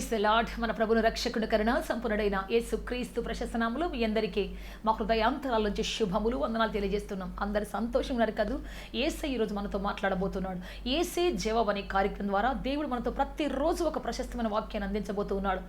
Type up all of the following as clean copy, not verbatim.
Praise the lord. మన ప్రభుని రక్షకుని కరుణ సంపూర్ణుడైన యేసుక్రీస్తు ప్రశస్త నామములో మీ అందరికీ మా హృదయాంతరాల నుంచి శుభములు వందనాలు తెలియజేస్తున్నాం. అందరు సంతోషం ఉన్నారు కదూ. యేసే ఈరోజు మనతో మాట్లాడబోతున్నాడు. యేసే జవాబు అనే కార్యక్రమం ద్వారా దేవుడు మనతో ప్రతిరోజు ఒక ప్రశస్తమైన వాక్యాన్ని అందించబోతున్నాడు.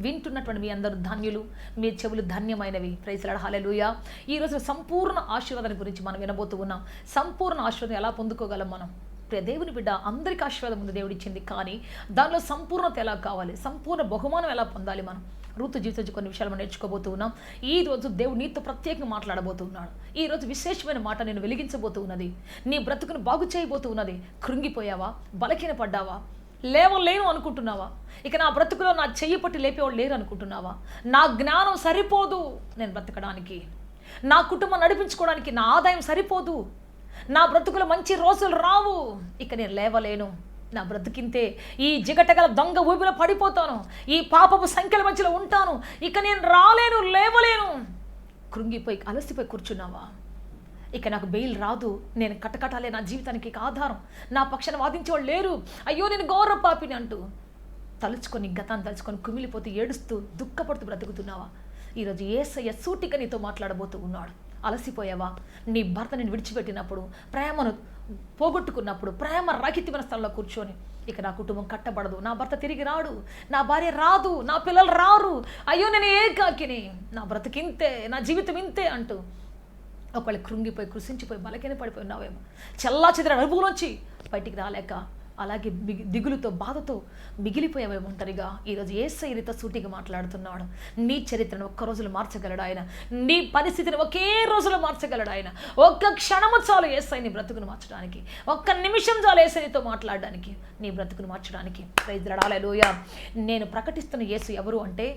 వింటున్నటువంటి మీ అందరూ ధన్యులు, మీ చెవులు ధన్యమైనవి. ప్రైజ్ ది లార్డ్, హల్లెలూయా. ఈరోజు సంపూర్ణ ఆశీర్వాదాన్ని గురించి మనం వినబోతూ ఉన్నాం. సంపూర్ణ ఆశీర్వాదం ఎలా పొందుకోగలం మనం? ప్రియ దేవుని బిడ్డ, అందరికీ ఆశీర్వాదం ఉంది దేవుడు ఇచ్చింది, కానీ దానిలో సంపూర్ణత ఎలా కావాలి, సంపూర్ణ బహుమానం ఎలా పొందాలి? మనం ఋతు జీవితం కొన్ని విషయాలు మనం నేర్చుకోబోతూ ఉన్నాం. ఈ రోజు దేవుడు నీతో ప్రత్యేకంగా మాట్లాడబోతున్నాడు. ఈ రోజు విశేషమైన మాట నేను వెలిగించబోతూ ఉన్నది. నీ బ్రతుకును బాగు చేయబోతూ ఉన్నది. కృంగిపోయావా? బలహీన పడ్డావా? లేవలేను అనుకుంటున్నావా? ఇక నా బ్రతుకులో నా చెయ్యి పట్టి లేపేవాళ్ళు లేరు అనుకుంటున్నావా? నా జ్ఞానం సరిపోదు నేను బ్రతకడానికి, నా కుటుంబం నడిపించుకోవడానికి నా ఆదాయం సరిపోదు, నా బ్రతుకులో మంచి రోజులు రావు, ఇక నేను లేవలేను, నా బ్రతుకింతే, ఈ జిగటగల దొంగ ఊపిలో పడిపోతాను, ఈ పాపపు సంఖ్యల మధ్యలో ఉంటాను, ఇక నేను రాలేను, లేవలేను, కృంగిపోయి అలసిపోయి కూర్చున్నావా? ఇక నాకు బెయిల్ రాదు, నేను కటకటాలే నా జీవితానికి ఆధారం, నా పక్షాన వాదించేవాళ్ళు లేరు, అయ్యో నేను ఘోర పాపిని అంటూ తలుచుకొని గతాన్ని తలుచుకొని కుమిలిపోతూ ఏడుస్తూ దుఃఖపడుతూ బ్రతుకుతున్నావా? ఈరోజు యేసయ్య సూటిగా నీతో మాట్లాడబోతూ ఉన్నాడు. అలసిపోయావా? నీ భర్త నేను విడిచిపెట్టినప్పుడు, ప్రేమను పోగొట్టుకున్నప్పుడు, ప్రేమ రహితమైన స్థలంలో కూర్చొని ఇక నా కుటుంబం కట్టబడదు, నా భర్త తిరిగి రాడు, నా భార్య రాదు, నా పిల్లలు రారు, అయ్యో నేను ఏకాకిని, నా బ్రతికింతే, నా జీవితం ఇంతే అంటూ ఒకళ్ళు కృంగిపోయి కృషించిపోయి బలకైన పడిపోయి ఉన్నావేమో. చల్లా చెదిర అనుభవంలోంచి బయటికి రాలేక అలాగే దిగులుతో బాధతో మిగిలిపోయావేమో ఒంటరిగా. ఈరోజు యేసయ్య నీతో సూటిగా మాట్లాడుతున్నాడు. నీ చరిత్రను ఒక్క రోజులో మార్చగలడు ఆయన. నీ పరిస్థితిని ఒకే రోజులో మార్చగలడు ఆయన. ఒక్క క్షణము చాలు యేసయ్య నీ బ్రతుకును మార్చడానికి, ఒక్క నిమిషం చాలు యేసయ్య నీతో మాట్లాడడానికి, నీ బ్రతుకును మార్చడానికి. ప్రైజ్ ది లార్డ్, హల్లెలూయా. నేను ప్రకటిస్తున్న యేసు ఎవరు అంటే,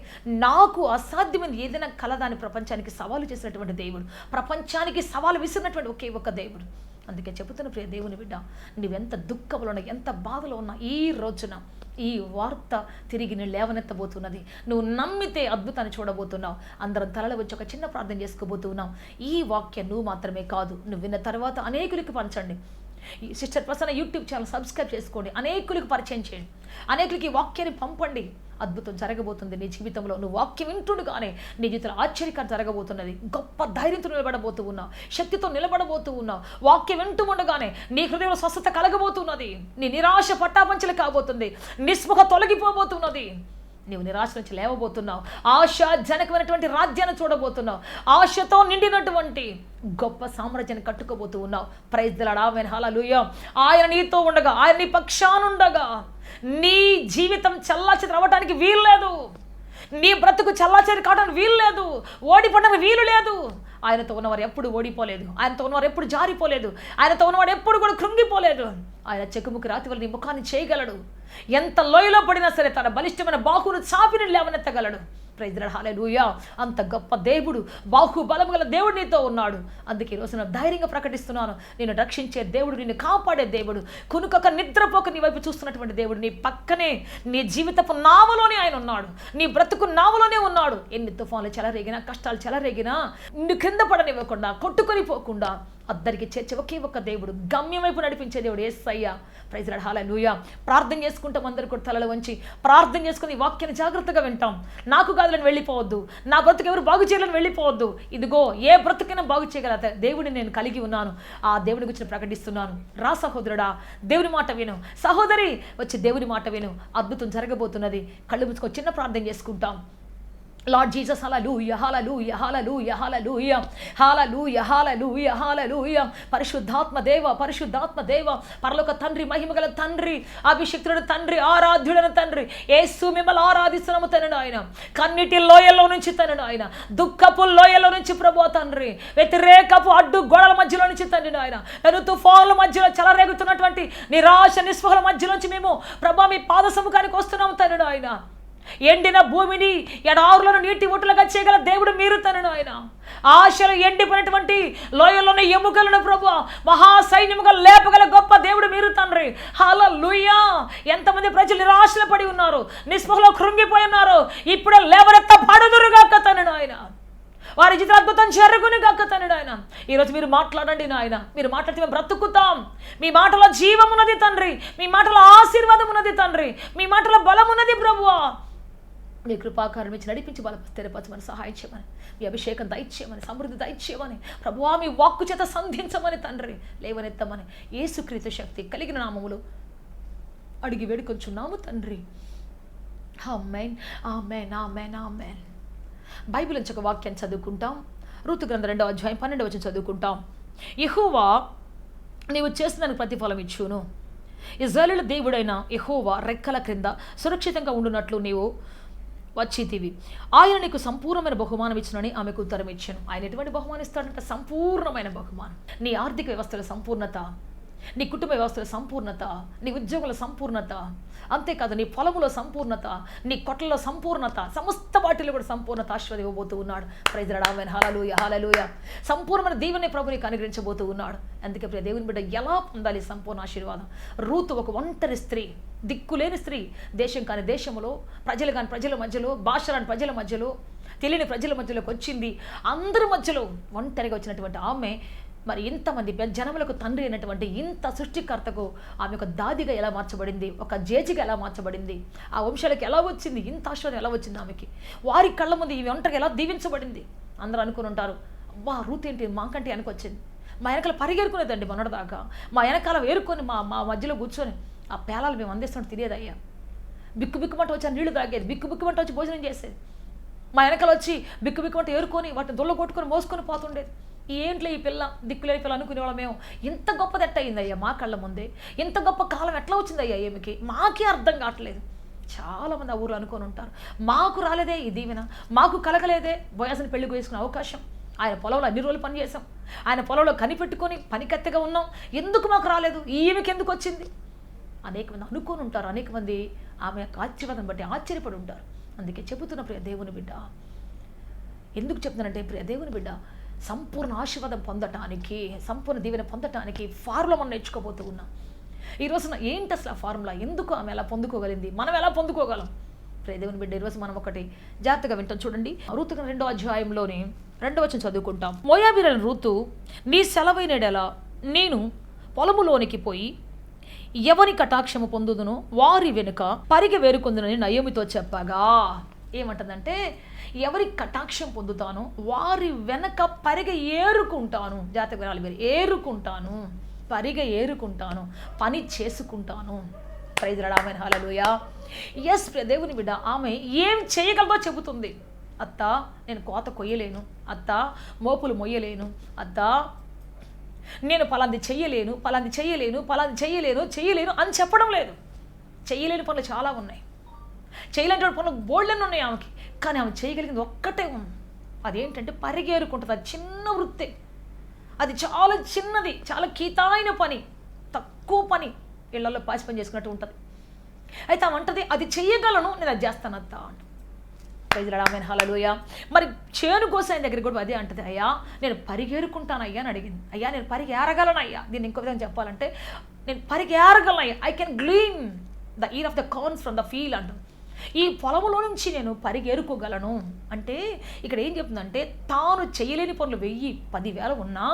నాకు అసాధ్యమైన ఏదైనా కలదాని ప్రపంచానికి సవాలు చేసినటువంటి దేవుడు, ప్రపంచానికి సవాలు విసిరినటువంటి ఒకే ఒక్క దేవుడు. అందుకే చెబుతున్న ప్రియ దేవుని బిడ్డ, నువ్వెంత దుఃఖంలో ఉన్నా, ఎంత బాధలో ఉన్నా, ఈ రోజున ఈ వార్త తిరిగి నేను లేవనెత్తబోతున్నది. నువ్వు నమ్మితే అద్భుతాన్ని చూడబోతున్నావు. అందరం తలలో వచ్చి ఒక చిన్న ప్రార్థన చేసుకోబోతున్నావు. ఈ వాక్యం నువ్వు మాత్రమే కాదు, నువ్వు విన్న తర్వాత అనేకులకి పంచండి. Sister Prasanna YouTube channel subscribe చేసుకోండి, అనేకులకు పరిచయం చేయండి, అనేకులకి ఈ వాక్యాన్ని పంపండి. అద్భుతం జరగబోతుంది నీ జీవితంలో. నువ్వు వాక్యం వింటుండగానే నీ జీవితంలో ఆశ్చర్యకరం జరగబోతున్నది. గొప్ప ధైర్యంతో నిలబడబోతూ ఉన్నావు, శక్తితో నిలబడబోతూ ఉన్నావు. వాక్యం వింటూ ఉండగానే నీ హృదయంలో స్వస్థత కలగబోతున్నది. నీ నిరాశ పట్టాపంచలు కాబోతుంది, నిస్పృహ తొలగిపోబోతున్నది. నీవు నిరాశ నుంచి లేవబోతున్నావు, ఆశాజనకమైనటువంటి రాజ్యాన్ని చూడబోతున్నావు, ఆశతో నిండినటువంటి గొప్ప సామ్రాజ్యాన్ని కట్టుకోబోతూ ఉన్నావు. ప్రైజ్ ది లార్డ్, ఆమేన్, హల్లెలూయా. ఆయన నీతో ఉండగా, ఆయన నీ పక్షానుండగా నీ జీవితం చల్లాచెదరు అవ్వడానికి వీలు లేదు, నీ బ్రతుకు చల్లాచెదరు కావడానికి వీలు లేదు, ఓడిపోవడానికి వీలు లేదు. ఆయనతో ఉన్నవారు ఎప్పుడు ఓడిపోలేదు, ఆయనతో ఉన్నవారు ఎప్పుడు జారిపోలేదు, ఆయనతో ఉన్నవాడు ఎప్పుడు కూడా కృంగిపోలేదు. ఆయన చెక్కుముక్కి రాతి వల్ల నీ ముఖాన్ని చేయగలడు. ఎంత లోయలో పడినా సరే తన బలిష్టమైన బాహువును చాపిని లేవనెత్తగలడు. ప్రైజ్ ది లార్డ్, హల్లెలూయా. అంత గొప్ప దేవుడు, బాహుబలము గల దేవుడు నీతో ఉన్నాడు. అందుకే ఈరోజు నేను ధైర్యంగా ప్రకటిస్తున్నాను, నిన్ను రక్షించే దేవుడు, నిన్ను కాపాడే దేవుడు, కునుకొక నిద్రపోక నీ వైపు చూస్తున్నటువంటి దేవుడు, నీ పక్కనే, నీ జీవితపు నావలోనే ఆయన ఉన్నాడు, నీ బ్రతుకు నావలోనే ఉన్నాడు. ఎన్ని తుఫాన్లు చెలరేగినా, కష్టాలు చెలరేగినా నిన్ను కింద పడనివ్వకుండా, కొట్టుకొని పోకుండా అద్దరికి చేర్చే ఒకే ఒక్క దేవుడు, గమ్యం వైపు నడిపించే దేవుడు యేసయ్య. ప్రైజ్ ది లార్డ్, హల్లెలూయా. ప్రార్థన చేసుకుంటాం, అందరూ కూడా తలలు వంచి ప్రార్థన చేసుకుని ఈ వాక్యాన్ని జాగ్రత్తగా వింటాం. నాకు కాదులని వెళ్ళిపోవద్దు, నా బ్రతుకు ఎవరు బాగు చేయాలని వెళ్ళిపోవద్దు. ఇదిగో ఏ బ్రతుకైనా బాగు చేయగల దేవుడిని నేను కలిగి ఉన్నాను, ఆ దేవుని గురించి ప్రకటిస్తున్నాను. రా సహోదరుడా, దేవుని మాట విను. సహోదరి, వచ్చి దేవుని మాట విను. అద్భుతం జరగబోతున్నది. కళ్ళు మూసుకొని చిన్న ప్రార్థన చేసుకుంటాం. లార్డ్ జీసస్, హల్లెలూయా, హల్లెలూయా, హల్లెలూయా, హల్లెలూయా, హల్లెలూయా, హల్లెలూయా, హల్లెలూయా. పరిశుద్ధాత్మ దేవ, పరిశుద్ధాత్మ దేవ, పరలోక తండ్రి, మహిమగల తండ్రి, అభిషిక్తుడైన తండ్రి, ఆరాధ్యుడైన తండ్రి, యేసు మిమ్మల్ని ఆరాధిస్తున్నాము తండ్రి. ఆయన కన్నిటి లోయల్లో నుంచి తండ్రి, ఆయన దుఃఖపు లోయల్లో నుంచి ప్రభు తండ్రి, వ్యతిరేకపు అడ్డు గోడల మధ్యలో నుంచి తండ్రి, ఆయన పెను తుఫానుల మధ్యలో చెలరేగుతున్నటువంటి నిరాశ నిస్పృహల మధ్య నుంచి మేము ప్రభు మీ పాద సముఖానికి వస్తున్నాము తండ్రి. ఆయన ఎండిన భూమిని ఎడారులను నీటి ఒట్టులుగా చేయగల దేవుడు మీరు తండ్రి. ఆయన ఆశలు ఎండిపోయినటువంటి లోయల్లోని ఎముకలను ప్రభు మహాసైన్యముగా లేపగల గొప్ప దేవుడు మీరు తండ్రి. హల్లెలూయా. ఎంతమంది ప్రజలు నిరాశలు పడి ఉన్నారు, నిస్పృహలో కృంగిపోయి ఉన్నారు, ఇప్పుడే లేవనెత్తబడుదురుగాక తండ్రి. ఆయన వారి జీవితం అద్భుతం జరుగును గాక తండ్రి. ఆయన ఈరోజు మీరు మాట్లాడండి నాయన, మీరు మాట్లాడితే మేము బ్రతుకుతాం. మీ మాటలో జీవం ఉన్నది తండ్రి, మీ మాటలో ఆశీర్వాదం ఉన్నది తండ్రి, మీ మాటలో బలం ఉన్నది ప్రభువా. మీ కృపాకారం ఇచ్చి నడిపించి వాళ్ళ స్థిరపరచమని, సహాయం చేయమని, మీ అభిషేకం దయచేయమని, సమృద్ధి దయచేయమని, ప్రభువా మీ వాక్కు చేత సంధించమని తండ్రి, లేవనెత్తమని యేసుక్రీస్తు శక్తి కలిగిన నామములు అడిగి వేడుకొంచున్నాము తండ్రి. ఆమేన్, ఆమేన్, ఆమేన్, ఆమేన్. బైబిల్ నుంచి ఒక వాక్యాన్ని చదువుకుంటాం. రూతు గ్రంథం 2వ అధ్యాయం 12వ వచనం చదువుకుంటాం. యెహోవా నీవు చేసిన దానికి ప్రతిఫలం ఇచ్చును. ఇశ్రాయేలు దేవుడైన యెహోవా రెక్కల క్రింద సురక్షితంగా ఉండునట్లు నీవు వచ్చితివి. ఆయన నీకు సంపూర్ణమైన బహుమానం ఇచ్చునని ఆమెకు ఉత్తరం ఇచ్చాను. ఆయన ఎటువంటి బహుమానం ఇస్తాడంటే సంపూర్ణమైన బహుమానం. నీ ఆర్థిక వ్యవస్థల సంపూర్ణత, నీ కుటుంబ వ్యవస్థల సంపూర్ణత, నీ ఉద్యోగుల సంపూర్ణత, అంతేకాదు నీ పొలములో సంపూర్ణత, నీ కొట్లలో సంపూర్ణత, సమస్త వాటిలో కూడా సంపూర్ణత ఆశీర్వాదం ఇవ్వబోతూ ఉన్నాడు. ప్రైజ్ లార్డ్, ఆమేన్, హల్లెలూయా, హల్లెలూయా. సంపూర్ణమైన దీవెనే ప్రభు నీకు అనుగ్రహించబోతూ ఉన్నాడు. అందుకే ప్రియ దేవుని బిడ్డ ఎలా పొందాలి సంపూర్ణ ఆశీర్వాదం? రూతు ఒక ఒంటరి స్త్రీ, దిక్కులేని స్త్రీ, దేశం కాని దేశంలో, ప్రజలు కాని ప్రజల మధ్యలో, భాష రాని ప్రజల మధ్యలో, తెలియని ప్రజల మధ్యలోకి వచ్చింది. అందరి మధ్యలో ఒంటరిగా వచ్చినటువంటి ఆమె మరి ఇంతమంది జనములకు తండ్రి అయినటువంటి ఇంత సృష్టికర్తకు ఆమె ఒక దాదిగా ఎలా మార్చబడింది, ఒక జేజిగా ఎలా మార్చబడింది, ఆ వంశాలకు ఎలా వచ్చింది, ఇంత ఆశీర్వాదం ఎలా వచ్చింది ఆమెకి, వారి కళ్ళ ముందు ఈ ఒంటరిగా ఎలా దీవించబడింది. అందరూ అనుకుని ఉంటారు, అబ్బా రూత్ ఏంటి మాకంటే వెనకొచ్చింది, మా వెనకాల పరిగెరుకునేదండి మొన్నటిదాకా, మా వెనకాల వేరుకొని మా మధ్యలో కూర్చొని ఆ పేలాలు మేము అందిస్తుంటే తినేదయ్యా, బిక్కు బిక్కుమంట వచ్చి ఆ నీళ్లు తాగేది, బిక్కు బిక్కుమంట వచ్చి భోజనం చేసేది, మా వెనకాల వచ్చి బిక్కు బిక్కుమంట ఏరుకొని వాటిని దొల్ల కొట్టుకొని మోసుకొని పోతుండేది. ఏంట్లో ఈ పిల్ల దిక్కులేని పిల్ల అనుకునేవాళ్ళం మేము. ఇంత గొప్పది ఎట్ట అయిందయ్యా మా కళ్ళ ముందే, ఇంత గొప్ప కాలం ఎట్లా వచ్చిందయ్యా ఏమికి, మాకే అర్థం కావట్లేదు. చాలామంది ఆ ఊరు అనుకొని ఉంటారు, మాకు రాలేదే ఈ దీవెన, మాకు కలగలేదే బోయాసుని పెళ్లి చేసుకునే అవకాశం, ఆయన పొలంలో అన్ని రోజులు పని చేసాం, ఆయన పొలంలో కనిపెట్టుకొని పనికత్తెగా ఉన్నాం, ఎందుకు మాకు రాలేదు, ఈమెకి ఎందుకు వచ్చింది. అనేక మంది అనుకొని ఉంటారు, అనేక మంది ఆమె యొక్క ఆశీర్వాదం బట్టి ఆశ్చర్యపడి ఉంటారు. అందుకే చెబుతున్న ప్రియ దేవుని బిడ్డ, ఎందుకు చెప్తున్నానంటే ప్రియ దేవుని బిడ్డ, సంపూర్ణ ఆశీర్వాదం పొందటానికి, సంపూర్ణ దీవెన పొందటానికి ఫార్ములా మనం నేర్చుకోబోతూ ఉన్నాం. ఈ రోజున ఏంటి అసలు ఆ ఫార్ములా, ఎందుకు ఆమె ఎలా పొందుకోగలిగింది, మనం ఎలా పొందుకోగలం? ప్రియ దేవుని బిడ్డ, ఈరోజు మనం ఒకటి జాగ్రత్తగా వింటాం. చూడండి, రూతు 2వ అధ్యాయంలోని 2వ వచనం చదువుకుంటాం. మోయాబీయులైన రూతు నీ సెలవైనడెలా నేను పొలములోనికి పోయి ఎవరి కటాక్షము పొందుదునో వారి వెనుక పరిగె వేరుకొందునని నయోమితో చెప్పగా, ఏమంటుందంటే ఎవరి కటాక్షం పొందుతాను వారి వెనక పరిగె ఏరుకుంటాను. జాతక వినాలి మీరు, ఏరుకుంటాను, పరిగె ఏరుకుంటాను, పని చేసుకుంటాను. ప్రైజ్ లార్డ్, ఆమేన్, హల్లెలూయా. ఎస్ ప్రియ దేవుని బిడ్డ, ఆమె ఏం చేయగలదో చెబుతుంది. అత్త నేను కోత కొయ్యలేను, అత్త మోపులు మొయ్యలేను, అత్త నేను పలాంది చెయ్యలేను, పలాంది చెయ్యలేను, పలాంది చెయ్యలేను చెయ్యలేను అని చెప్పడం లేదు. చెయ్యలేని పనులు చాలా ఉన్నాయి, చేయలేని పనులు బోల్డెన్ని ఉన్నాయి ఆమెకి. కానీ ఆమె చేయగలిగింది ఒక్కటే ఉంది, అదేంటంటే పరిగేరుకుంటుంది. అది చిన్న వృత్తి, అది చాలా చిన్నది, చాలా కీతాయిన పని, తక్కువ పని, ఇళ్లలో పాసి పని చేసుకున్నట్టు ఉంటుంది. అయితే ఆమె అంటది అది చెయ్యగలను, నేను అది చేస్తాను అత్త అంట. ప్రైజ్ లార్డ్, ఆమేన్, హల్లెలూయా. మరి చేను కోసాయన దగ్గర కూడా అదే అంటది, అయ్యా నేను పరిగెరుకుంటాను అయ్యా అని అడిగింది. అయ్యా నేను పరిగెరగలను అయ్యా. దీన్ని ఇంకో విధంగా చెప్పాలంటే నేను పరిగెరగలను అయ్యా, I can glean the ear of the corns from the field అంట. ఈ పొలంలో నుంచి నేను పరిగెరుకోగలను అంటే ఇక్కడ ఏం చెప్తుందంటే తాను చేయలేని పనులు 1000, 10,000 ఉన్నా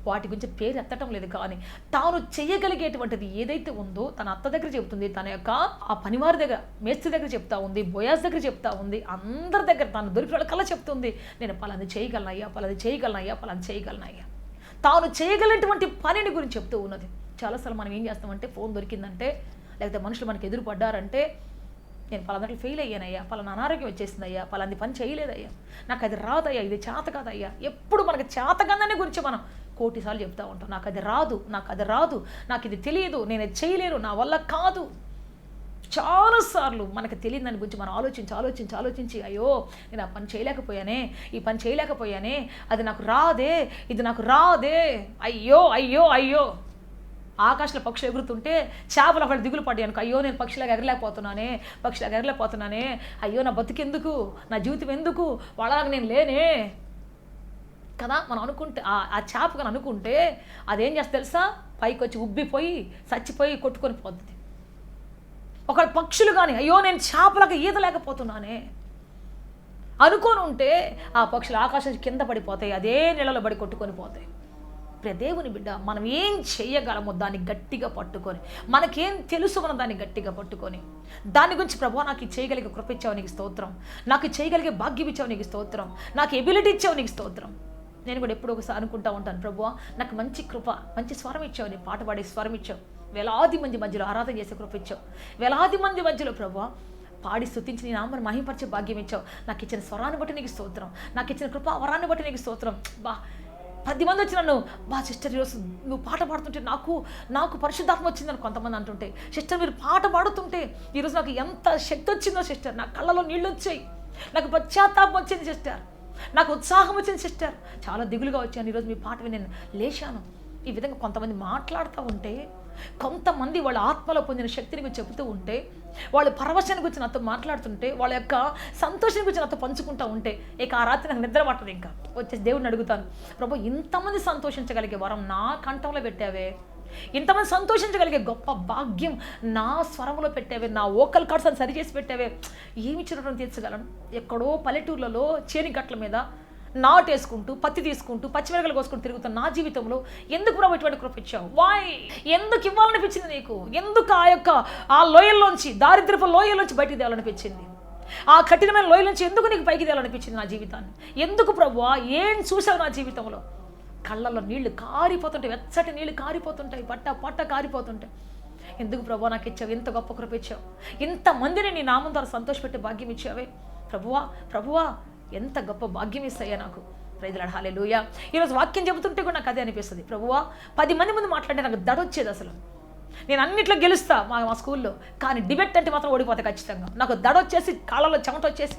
వాటి గురించి పేరు ఎత్తటం లేదు. కానీ తాను చేయగలిగేటువంటిది ఏదైతే ఉందో తన అత్త దగ్గర చెబుతుంది, తన యొక్క ఆ పనివారి దగ్గర, మేస్త్రి దగ్గర చెప్తా ఉంది, బోయాస్ దగ్గర చెప్తా ఉంది, అందరి దగ్గర తను దొరికిన వాళ్ళ కల్లా చెప్తుంది, నేను పలాంది చేయగలనయ్యా, పలాంది చేయగలనయ్యా, పలాంది చేయగలనయ్యా. తాను చేయగలిగినటువంటి పనిని గురించి చెప్తూ ఉన్నది. చాలాసార్లు మనం ఏం చేస్తామంటే ఫోన్ దొరికిందంటే, లేకపోతే మనుషులు మనకి ఎదురు పడ్డారంటే, నేను పలానా ఫెయిల్ అయ్యానయ్యా, పలానా అనారోగ్యం వచ్చేసిందయ్యా, పలాంది పని చేయలేదయ్యా, నాకు అది రాదయ్యా, ఇది చేత కాదయ్యా. ఎప్పుడు మనకి చేతగానే గురించి మనం కోటిసార్లు చెప్తూ ఉంటాం, నాకు అది రాదు, నాకు అది రాదు, నాకు ఇది తెలియదు, నేను అది చేయలేను, నా వల్ల కాదు. చాలాసార్లు మనకు తెలియని దాని గురించి మనం ఆలోచించి అయ్యో నేను ఆ పని చేయలేకపోయానే, ఈ పని చేయలేకపోయానే, అది నాకు రాదే, ఇది నాకు రాదే, అయ్యో అయ్యో అయ్యో. ఆకాశంలో పక్షులు ఎగురుతుంటే చేపలు అక్కడ దిగులు పడ్డాయి అనుకో, అయ్యో నేను పక్షిలాగా ఎగరలేకపోతున్నానే, అయ్యో నా బతుకెందుకు, నా జీవితం ఎందుకు, వాళ్ళలాగా నేను లేనే కదా మనం అనుకుంటే, ఆ చేప కానీ అనుకుంటే అదేం చేస్తా తెలుసా, పైకి వచ్చి ఉబ్బిపోయి చచ్చిపోయి కొట్టుకొని పోతుంది. ఒక పక్షులు కానీ అయ్యో నేను చేపలాగా ఈదలేకపోతున్నానే అనుకొని ఉంటే ఆ పక్షులు ఆకాశం కింద పడిపోతాయి, అదే నీళ్ళలో పడి కొట్టుకొని పోతాయి. దేవుని బిడ్డ, మనం ఏం చేయగలమో దాన్ని గట్టిగా పట్టుకొని, మనకేం తెలుసు మనం దాన్ని గట్టిగా పట్టుకొని, దాని గురించి ప్రభువా నాకు ఈ చేయగలిగే కృప ఇచ్చావు నీకు స్తోత్రం, నాకు చేయగలిగే భాగ్యం ఇచ్చావు నీకు స్తోత్రం, నాకు ఎబిలిటీ ఇచ్చావు నీకు స్తోత్రం. నేను కూడా ఎప్పుడో ఒకసారి అనుకుంటా ఉంటాను, ప్రభువా నాకు మంచి కృప, మంచి స్వరం ఇచ్చావు, నీ పాట పాడే స్వరం ఇచ్చావు, వేలాది మంది మధ్యలో ఆరాధన చేసే కృప ఇచ్చావు, వేలాది మంది మధ్యలో ప్రభువా పాడి స్తుతించి నీ నామని మహింపరిచే భాగ్యం ఇచ్చావు. నాకు ఇచ్చిన స్వరాన్ని బట్టి నీకు స్తోత్రం, నాకు ఇచ్చిన కృప వరాన్ని బట్టి నీకు స్తోత్రం. 10 మంది వచ్చి నన్ను సిస్టర్ ఈరోజు నువ్వు పాట పాడుతుంటే నాకు పరిశుద్ధాత్మ వచ్చిందని కొంతమంది అంటుంటే, సిస్టర్ మీరు పాట పాడుతుంటే ఈరోజు నాకు ఎంత శక్తి వచ్చిందో సిస్టర్, నా కళ్ళలో నీళ్ళు వచ్చాయి, నాకు పశ్చాత్తాపం వచ్చింది సిస్టర్, నాకు ఉత్సాహం వచ్చింది సిస్టర్, చాలా దిగులుగా వచ్చాను ఈరోజు మీ పాట విని నేను లేచాను. ఈ విధంగా కొంతమంది మాట్లాడుతూ ఉంటే, కొంతమంది వాళ్ళ ఆత్మలో పొందిన శక్తిని గురించి చెబుతూ ఉంటే, వాళ్ళ పరవశాన్ని గురించి నాతో మాట్లాడుతుంటే, వాళ్ళ యొక్క సంతోషాన్ని గురించి నాతో పంచుకుంటూ ఉంటే, ఇక ఆ రాత్రి నాకు నిద్ర పట్టదు. ఇంకా వచ్చేసి దేవుడిని అడుగుతాను, ప్రభు ఇంతమంది సంతోషించగలిగే వరం నా కంఠంలో పెట్టావే, ఇంతమంది సంతోషించగలిగే గొప్ప భాగ్యం నా స్వరంలో పెట్టావే, నా వోకల్ కార్డ్స్ అని సరిచేసి పెట్టావే, ఏమి చిరటం తీర్చగలను. ఎక్కడో పల్లెటూర్లలో చేనిగట్ల మీద నాటేసుకుంటూ పత్తి తీసుకుంటూ పచ్చిమిరకలు కోసుకుంటూ తిరుగుతున్న నా జీవితంలో ఎందుకు ప్రభు ఇటువంటి కృప ఇచ్చావు? వాయ్ ఎందుకు ఇవ్వాలనిపించింది నీకు? ఎందుకు ఆ లోయల్లోంచి, దారిద్రపు లోయల్లోంచి బయటికి తేవాలనిపించింది? ఆ కఠినమైన లోయల నుంచి ఎందుకు నీకు పైకి తేవాలనిపించింది నా జీవితాన్ని? ఎందుకు ప్రభువా? ఏం చూసావు నా జీవితంలో? కళ్ళల్లో నీళ్లు కారిపోతుంటాయి, వెచ్చటి నీళ్లు కారిపోతుంటాయి, పట్ట కారిపోతుంటాయి. ఎందుకు ప్రభువా నాకు ఇచ్చావు? ఎంత గొప్ప కృప ఇచ్చావు, ఇంతమందిని నీ నామం ద్వారా సంతోషపెట్టే భాగ్యం ఇచ్చావే ప్రభువా ఎంత గొప్ప భాగ్యం ఇస్తాయా నాకు. ప్రైజ్ లార్డ్, హల్లెలూయా. ఈరోజు వాక్యం చెబుతుంటే కూడా నాకు అదే అనిపిస్తుంది, ప్రభువా 10 మంది ముందు మాట్లాడితే నాకు దడొచ్చేది. అసలు నేను అన్నిట్లో గెలుస్తా మా స్కూల్లో, కానీ డిబేట్ అంటే మాత్రం ఓడిపోతా ఖచ్చితంగా. నాకు దడొచ్చేసి కాళ్ళలో చెమట వచ్చేసి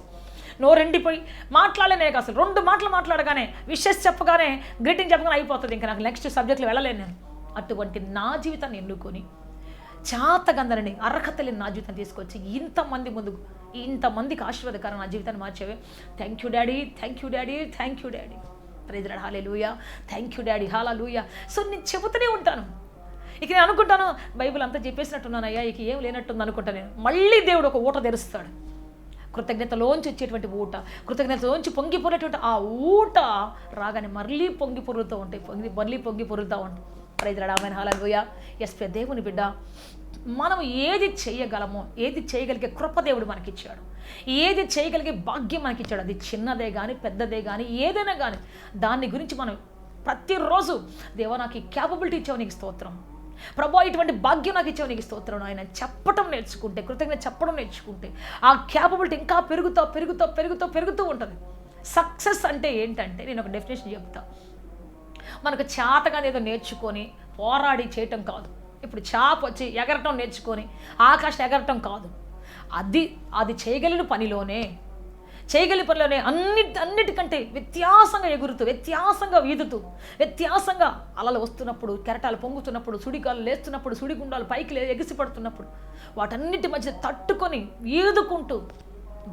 నోరెండిపోయి మాట్లాడలేనే. అసలు 2 మాటలు మాట్లాడగానే, విషెస్ చెప్పగానే, గ్రీటింగ్ చెప్పగానే అయిపోతుంది. ఇంకా నాకు నెక్స్ట్ సబ్జెక్టులు వెళ్ళలేను నేను. అటువంటి నా జీవితాన్ని ఎన్నుకొని చాతగందరిని అర్హత లేని నా జీవితాన్ని తీసుకొచ్చి ఇంతమందికి ఆశీర్వాదకరం నా జీవితాన్ని మార్చేవే. Thank you daddy, thank you daddy, thank you daddy. Praise lord, hallelujah. Thank you daddy, hallelujah. So నేను చెబుతూనే ఉంటాను. ఇక నేను అనుకుంటాను, బైబిల్ అంతా చెప్పేసినట్టున్నాను అయ్యా, ఇక ఏం లేనట్టుంది అనుకుంటాను నేను. మళ్ళీ దేవుడు ఒక ఊట తెరుస్తాడు, కృతజ్ఞతలోంచి వచ్చేటువంటి ఊట, కృతజ్ఞతలోంచి పొంగిపోయేటువంటి ఆ ఊట రాగానే మళ్ళీ పొంగి పొరుగుతూ ఉంటాయి, మళ్ళీ పొంగి పొరుగుతూ ఉంటాయి. ప్రైజ్ లార్డ్, ఆమేన్, హల్లెలూయా. ఎస్ దేవుని బిడ్డ, మనం ఏది చేయగలమో, ఏది చేయగలిగే కృప దేవుడు మనకిచ్చాడు, ఏది చేయగలిగే భాగ్యం మనకిచ్చాడు, అది చిన్నదే కానీ పెద్దదే కానీ ఏదైనా కానీ, దాని గురించి మనం ప్రతిరోజు దేవా నాకు ఈ క్యాపబిలిటీ ఇచ్చావు నీకు స్తోత్రం, ప్రభా ఇటువంటి భాగ్యం నాకు ఇచ్చావు నీకు స్తోత్రం ఆయన చెప్పడం నేర్చుకుంటే, కృతజ్ఞత చెప్పడం నేర్చుకుంటే, ఆ క్యాపబిలిటీ ఇంకా పెరుగుతూ ఉంటుంది. సక్సెస్ అంటే ఏంటంటే, నేను ఒక డెఫినేషన్ చెప్తా, మనకు చేతగానే ఏదో నేర్చుకొని పోరాడి చేయటం కాదు. ఇప్పుడు చాప వచ్చి ఎగరటం నేర్చుకొని ఆకాశం ఎగరటం కాదు, అది చేయగలిగిన పనిలోనే అన్నిటికంటే వ్యత్యాసంగా ఎగురుతూ, వ్యత్యాసంగా ఈదుతూ, వ్యత్యాసంగా అలలు వస్తున్నప్పుడు, కెరటాలు పొంగుతున్నప్పుడు, సుడిగాలు లేస్తున్నప్పుడు, సుడిగుండాలు పైకి ఎగిసిపడుతున్నప్పుడు, వాటన్నిటి మధ్య తట్టుకొని ఈదుకుంటూ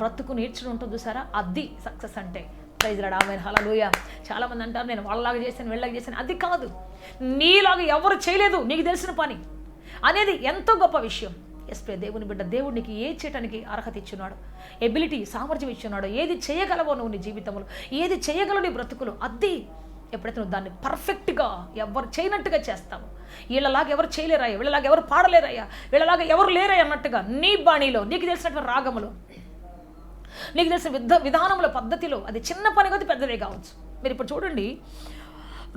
బ్రతుకు నేర్చుకుని ఉంటుంది చూసారా, అది సక్సెస్ అంటే. ప్రైజ్ లార్డ్, ఆమేన్, హల్లెలూయా. చాలామంది అంటారు నేను వాళ్ళలాగా చేశాను వీళ్ళలాగా చేశాను. అది కాదు, నీలాగా ఎవరు చేయలేదు నీకు తెలిసిన పని అనేది ఎంతో గొప్ప విషయం. ఎస్ దేవుని బిడ్డ, దేవుడు నీకు ఏ చేయడానికి అర్హత ఇచ్చున్నాడు, ఎబిలిటీ, సామర్థ్యం ఇచ్చున్నాడు, ఏది చేయగలవో నువ్వు నీ జీవితంలో, ఏది చేయగలవు నీ బ్రతుకులు, అది ఎప్పుడైతే నువ్వు దాన్ని పర్ఫెక్ట్గా ఎవరు చేయనట్టుగా చేస్తావు, వీళ్ళలాగా ఎవరు చేయలేరాయా, వీళ్ళలాగా ఎవరు పాడలేరాయా, వీళ్ళలాగా ఎవరు లేరాయా అన్నట్టుగా నీ బాణీలో, నీకు తెలిసినటువంటి రాగములో, నీకు తెలిసిన విధానంలో, పద్ధతిలో, అది చిన్న పని కాదు పెద్దదే కావచ్చు. మీరు ఇప్పుడు చూడండి,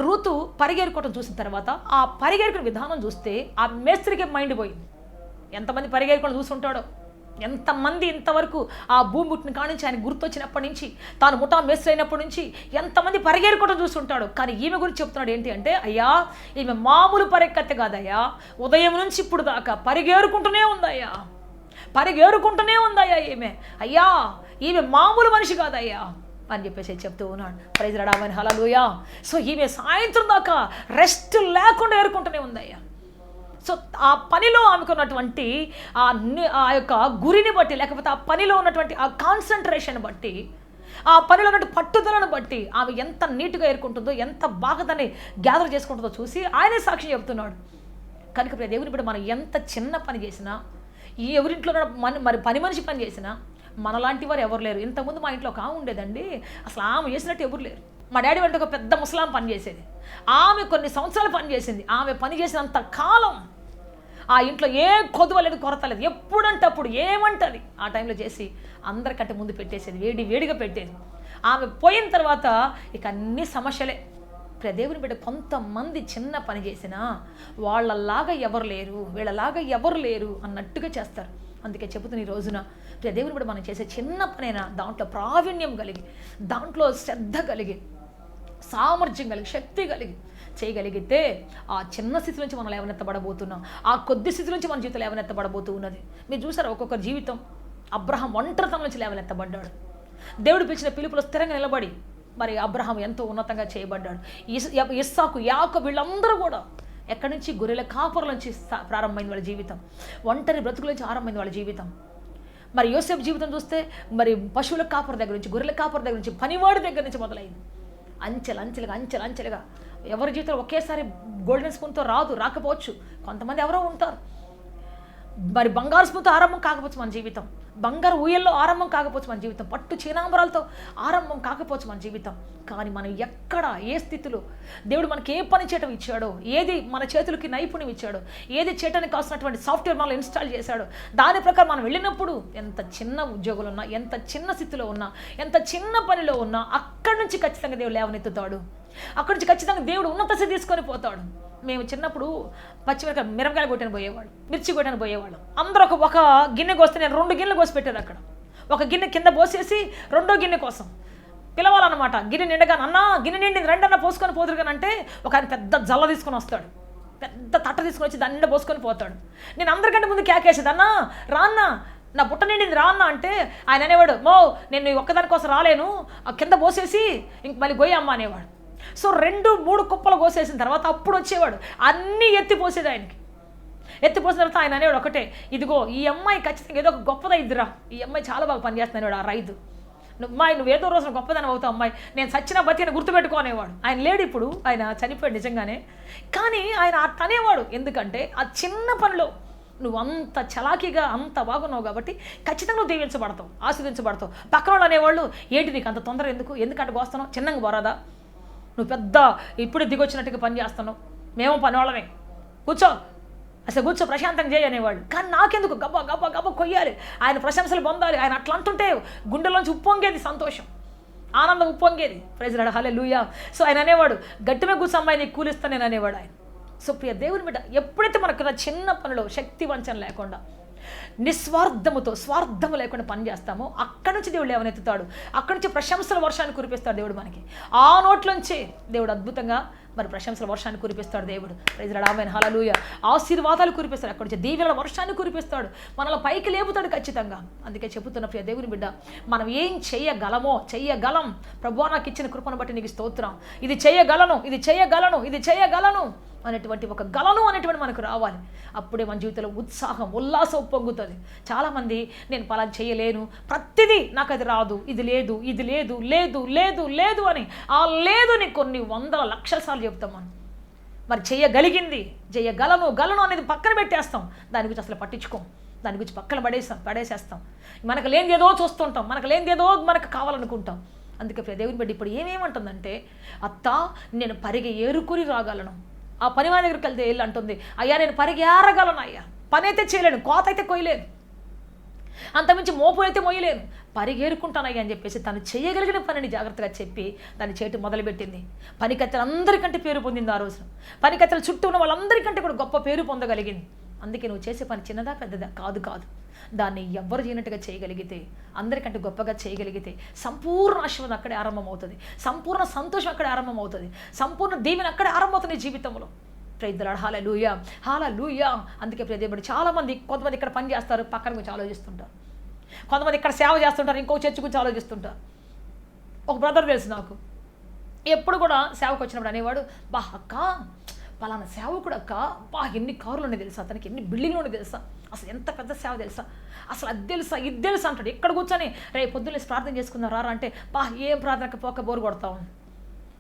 రూతు పరిగెరుకోవటం చూసిన తర్వాత ఆ పరిగెరుకునే విధానం చూస్తే ఆ మేస్త్రికి మైండ్ పోయింది. ఎంతమంది పరిగెరుకోవడం చూస్తుంటాడో, ఎంతమంది ఇంతవరకు ఆ భూమి పుట్టిన కాడి నుంచి ఆయన గుర్తొచ్చినప్పటి నుంచి, తాను ముఠా మేస్త్రి అయినప్పటి నుంచి ఎంతమంది పరిగెరుకోవడం చూస్తుంటాడు. కానీ ఈమె గురించి చెప్తున్నాడు ఏంటి అంటే, అయ్యా ఈమె మామూలు పరిగెత్త కాదయ్యా, ఉదయం నుంచి ఇప్పుడు దాకా పరిగెరుకుంటూనే ఉందయ్యా, ఈమె, అయ్యా ఈమె మామూలు మనిషి కాదయ్యా అని చెప్పేసి చెప్తూ ఉన్నాడు. ప్రైజ్ లార్డ్, ఆమేన్, హల్లెలూయా. సో ఈమె సాయంత్రం దాకా రెస్ట్ లేకుండా ఏరుకుంటూనే ఉందయ్యా. సో ఆ పనిలో ఆమెకున్నటువంటి ఆ యొక్క గురిని బట్టి, లేకపోతే ఆ పనిలో ఉన్నటువంటి ఆ కాన్సన్ట్రేషన్ బట్టి, ఆ పనిలో ఉన్నటువంటి పట్టుదలను బట్టి ఆమె ఎంత నీట్గా ఏరుకుంటుందో, ఎంత బాగా దాన్ని గ్యాదర్ చేసుకుంటుందో చూసి ఆయనే సాక్షి చెప్తున్నాడు. కనుక దేవుని బిడ్డ, మనం ఎంత చిన్న పని చేసినా, ఎవరింట్లో మరి పని మనిషి పని చేసినా మనలాంటి వారు ఎవరు లేరు. ఇంతకుముందు మా ఇంట్లో ఒక ఆమె ఉండేదండి, అసలు ఆమె చేసినట్టు ఎవరు లేరు. మా డాడీ వెంట ఒక పెద్ద ముసలాం పని చేసేది. ఆమె కొన్ని సంవత్సరాలు పని చేసింది. ఆమె పని చేసినంత కాలం ఆ ఇంట్లో ఏ కొదువ లేదు, కొరత లేదు. ఎప్పుడంటే అప్పుడు ఏమంటుంది ఆ టైంలో చేసి అందరికంటే ముందు పెట్టేసేది, వేడిగా పెట్టేది. ఆమె పోయిన తర్వాత ఇక అన్ని సమస్యలే. దేవుని బిడ్డ కొంతమంది చిన్న పని చేసినా వాళ్ళలాగా ఎవరు లేరు, వీళ్ళలాగా ఎవరు లేరు అన్నట్టుగా చేస్తారు. అందుకే చెబుతున్న ఈ రోజున దేవుని బిడ్డ మనం చేసే చిన్న పనైనా దాంట్లో ప్రావీణ్యం కలిగి, దాంట్లో శ్రద్ధ కలిగి, సామర్థ్యం కలిగి, శక్తి కలిగి చేయగలిగితే ఆ చిన్న స్థితి నుంచి మనం లేవనెత్తబడబోతున్నాం. ఆ కొద్ది స్థితి నుంచి మన జీవితం లేవనెత్తబడబోతూ ఉన్నది. మీరు చూసారా, ఒక్కొక్క జీవితం. అబ్రహాం ఒంటరితనం నుంచి లేవనెత్తబడ్డాడు. దేవుడు పిలిచిన పిలుపులో స్థిరంగా నిలబడి మరి అబ్రహాం ఎంతో ఉన్నతంగా చేయబడ్డాడు. ఇస్సాకు, యాకోబు వీళ్ళందరూ కూడా ఎక్కడి నుంచి? గొర్రెల కాపరుల నుంచి ప్రారంభమైంది వాళ్ళ జీవితం. ఒంటరి బ్రతుకుల నుంచి ఆరంభమైంది వాళ్ళ జీవితం. మరి యోసేపు జీవితం చూస్తే మరి పశువుల కాపర్ దగ్గర నుంచి, గొర్రెల కాపర్ దగ్గర నుంచి, పనివాడి దగ్గర నుంచి మొదలైంది. అంచెలుగా ఎవరి జీవితంలో ఒకేసారి గోల్డెన్ స్పూన్తో రాకపోవచ్చు. కొంతమంది ఎవరో ఉంటారు. మరి బంగారు స్పూన్తో ఆరంభం కాకపోవచ్చు మన జీవితం, బంగారు ఊయల్లో ఆరంభం కాకపోవచ్చు మన జీవితం, పట్టు చీనాంబరాలతో ఆరంభం కాకపోవచ్చు మన జీవితం. కానీ మనం ఎక్కడ, ఏ స్థితిలో దేవుడు మనకి ఏ పని చేయడం ఇచ్చాడో, ఏది మన చేతులకి నైపుణ్యం ఇచ్చాడో, ఏది చేయడానికి కావాల్సినటువంటి సాఫ్ట్వేర్ మనలో ఇన్స్టాల్ చేశాడో దాని ప్రకారం మనం వెళ్ళినప్పుడు ఎంత చిన్న ఉద్యోగులు ఉన్నా, ఎంత చిన్న స్థితిలో ఉన్నా, ఎంత చిన్న పనిలో ఉన్నా అక్కడి నుంచి ఖచ్చితంగా దేవుడు లేవనెత్తుతాడు. అక్కడి నుంచి ఖచ్చితంగా దేవుడు ఉన్నత స్థితి తీసుకొని పోతాడు. మేము చిన్నప్పుడు మిరపకాయలు కొట్టని పోయేవాళ్ళు, మిర్చి కొట్టని పోయేవాళ్ళం. అందరూ ఒక గిన్నె కోస్తే నేను 2 గిన్నెలు కోసి పెట్టేది. అక్కడ ఒక గిన్నె కింద పోసేసి 2వ గిన్నె కోసం పిలవాలన్నమాట. గిన్నె నిండగానే, అన్నా గిన్నె నిండింది రెండన్నా పోసుకొని పోతురు కానీ అంటే ఒక ఆయన పెద్ద జల్ల తీసుకొని వస్తాడు, పెద్ద తట్ట తీసుకొని వచ్చి దాన్ని పోసుకొని పోతాడు. నేను అందరికంటే ముందు కేకేసేది, అన్నా రాన్నా నా బుట్ట నిండింది రా అన్న అంటే ఆయన అనేవాడు, నేను ఒక్కదాని కోసం రాలేను, కింద పోసేసి ఇంక మళ్ళీ గొయ్యి అమ్మ అనేవాడు. సో 2-3 కుప్పలు కోసేసిన తర్వాత అప్పుడు వచ్చేవాడు, అన్నీ ఎత్తిపోసేది ఆయనకి. ఎత్తిపోసిన తర్వాత ఆయన అనేవాడు ఒకటే, ఇదిగో ఈ అమ్మాయి ఖచ్చితంగా ఏదో ఒక గొప్పదైద్దిరా, ఈ అమ్మాయి చాలా బాగా పనిచేస్తున్నాడు. ఆ రైతు, నువ్వు ఏదో రోజున గొప్పదని అవుతావు అమ్మాయి, నేను సచ్చిన బతిని గుర్తుపెట్టుకోనేవాడు. ఆయన లేడు ఇప్పుడు, ఆయన చనిపోయాడు నిజంగానే. కానీ ఆయన అనేవాడు, ఎందుకంటే ఆ చిన్న పనిలో నువ్వు అంత చలాకీగా అంత బాగున్నావు కాబట్టి ఖచ్చితంగా నువ్వు దీవించబడతావు, ఆశీర్వించబడతావు. పక్కన వాళ్ళు అనేవాళ్ళు, ఏంటి నీకు అంత తొందర ఎందుకంటే వస్తున్నావు, చిన్నగా పోరాదా, నువ్వు పెద్ద ఇప్పుడే దిగొచ్చినట్టుగా పని చేస్తున్నావు, మేము పనివాళ్ళమే, కూర్చో ప్రశాంతంగా చేయి అనేవాళ్ళు. కానీ నాకెందుకు గబ్బ కొయ్యాలి, ఆయన ప్రశంసలు పొందాలి, ఆయన అట్లా అంటుంటే గుండెల్లోంచి ఉప్పొంగేది సంతోషం, ఆనందం ఉప్పొంగేది. ప్రైజ్ లార్డ్, హల్లెలూయా. సో ఆయన అనేవాడు, గట్టిమే కూర్చో అమ్మాయి నీకు కూలిస్తాను నేను అనేవాడు ఆయన. సో ప్రియ దేవుని బిడ్డ, ఎప్పుడైతే మనకు చిన్న పనిలో శక్తి వంచన లేకుండా నిస్వార్థముతో స్వార్థము లేకుండా పని చేస్తామో అక్కడి నుంచి దేవుడు లేవనెత్తుతాడు. అక్కడి నుంచి ప్రశంసల వర్షాన్ని కురిపిస్తాడు దేవుడు మనకి. ఆ నోట్లోంచి దేవుడు అద్భుతంగా మరి ప్రశంసల వర్షాన్ని కురిపిస్తాడు దేవుడు. ప్రైజ్ లార్డ్, ఆమేన్, హల్లెలూయా. ఆశీర్వాదాలు కురిపిస్తాడు, అక్కడి నుంచి దీవెనల వర్షాన్ని కురిపిస్తాడు, మనలో పైకి లేపుతాడు ఖచ్చితంగా. అందుకే చెబుతున్న ప్రియ దేవుని బిడ్డ, మనం ఏం చెయ్యగలం. ప్రభువా నాకు ఇచ్చిన కృపను బట్టి నీకు స్తోత్రం, ఇది చేయగలను అనేటువంటి ఒక గలను అనేటువంటి మనకు రావాలి. అప్పుడే మన జీవితంలో ఉత్సాహం, ఉల్లాసం పొంగుతుంది. చాలామంది నేను పలానా చేయలేను, ప్రతిదీ నాకు అది రాదు, ఇది లేదు అని ఆ లేదుని కొన్ని 100,00,000 సార్లు చెప్తాం మనం. మరి చేయగలను అనేది పక్కన పెట్టేస్తాం, దాని గురించి అసలు పట్టించుకోం, దాని గురించి పక్కన పడేసేస్తాం. మనకు లేనిదేదో చూస్తుంటాం, మనకు కావాలనుకుంటాం. అందుకే దేవుని బిడ్డ ఇప్పుడు ఏమేమంటుందంటే, అత్త నేను పరిగె ఏరుకుని రాగలను. ఆ పనివాడి దగ్గరికి వెళ్తే వెళ్ళి అంటుంది, అయ్యా నేను పరిగెరగలను, అయ్యా పని అయితే చేయలేను, కోత అయితే కొయ్యలేను, అంతమించి మోపు అయితే మోయలేను, పరిగెరుకుంటానయ్యా అని చెప్పేసి తను చేయగలిగిన పనిని జాగ్రత్తగా చెప్పి దాన్ని చేయటం మొదలుపెట్టింది. పనికత్తెలు అందరికంటే పేరు పొందింది ఆ రోజున. పనికత్తెలు చుట్టూ ఉన్న వాళ్ళందరికంటే కూడా గొప్ప పేరు పొందగలిగింది. అందుకే నువ్వు చేసే పని చిన్నదా పెద్దదా కాదు, దాన్ని ఎవ్వరు చేయనట్టుగా చేయగలిగితే, అందరికంటే గొప్పగా చేయగలిగితే సంపూర్ణ ఆశీర్వాదం అక్కడే ఆరంభమవుతుంది, సంపూర్ణ సంతోషం అక్కడే ఆరంభమవుతుంది, సంపూర్ణ దీవెన అక్కడే ఆరంభమవుతుంది జీవితంలో. ప్రైజ్ ది లార్డ్, హల్లెలూయా. అందుకే ప్రియదేవుడు, కొంతమంది ఇక్కడ పని చేస్తారు, పక్కన గురించి ఆలోచిస్తుంటారు, కొంతమంది ఇక్కడ సేవ చేస్తుంటారు, ఇంకో చర్చ గురించి ఆలోచిస్తుంటారు. ఒక బ్రదర్ తెలుసు నాకు, ఎప్పుడు కూడా సేవకు వచ్చినప్పుడు అనేవాడు, అక్క పలానా సేవకుడు అక్క, ఎన్ని కార్లు ఉన్నాయి తెలుసా, అతనికి ఎన్ని బిల్డింగ్లు ఉన్నాయి తెలుసా, అసలు ఎంత పెద్ద సేవ తెలుసా, అసలు అది తెలుసా ఇది తెలుసా అంటాడు. ఎక్కడ కూర్చొని రేపు పొద్దున్నే ప్రార్థన చేసుకుందాం రారా అంటే, ఏం ప్రార్థనకి పోక బోరు కొడతావు,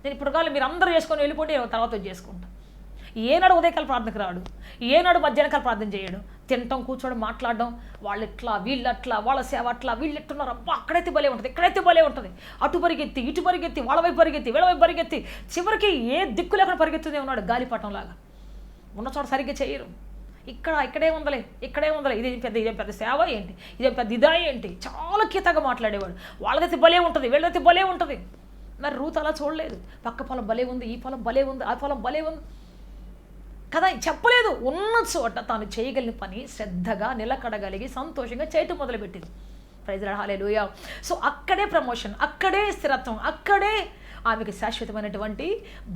నేను ఇప్పుడు కాదు మీరు అందరూ చేసుకొని వెళ్ళిపోతే తర్వాత చేసుకుంటాను. ఏనాడు ఉదయకాల ప్రార్థనకు రాడు, ఏనాడు మధ్యాహ్నకాల ప్రార్థన చేయడు. తినటం, కూర్చోవడం, మాట్లాడడం, వాళ్ళు ఇట్లా వీళ్ళు అట్లా, వాళ్ళ సేవ అట్లా, వీళ్ళు ఎట్టున్నారు, అబ్బా అక్కడైతే భలే ఉంటుంది, ఇక్కడైతే భలే ఉంటుంది, అటు పరిగెత్తి ఇటు పరిగెత్తి, వాళ్ళ వైపు పరిగెత్తి వీళ్ళ వైపు పరిగెత్తి, చివరికి ఏ దిక్కు లేకుండా పరిగెత్తునే ఉన్నాడు గాలిపటంలాగా. ఉన్న చోట సరిగ్గా చేయరు. ఇక్కడే ఉందలే ఇదేం పెద్ద సేవ ఏంటి, ఇదేం పెద్ద ఇదా ఏంటి, చాలా కీతగా మాట్లాడేవాడు. వాళ్ళదైతే భలే ఉంటుంది, వీళ్ళదైతే భలే ఉంటుంది. మరి రూత్ అలా చూడలేదు. పక్క పొలం భలే ఉంది, ఈ పొలం భలే ఉంది, ఆ పొలం భలే ఉంది కదా, చెప్పలేదు. ఉన్న చోట తాను చేయగలిగిన పని శ్రద్ధగా నిలకడగలిగి సంతోషంగా చేయటం మొదలుపెట్టింది. ప్రైజ్ లార్డ్, హల్లెలూయా. సో అక్కడే ప్రమోషన్, అక్కడే స్థిరత్వం, అక్కడే ఆమెకి శాశ్వతమైనటువంటి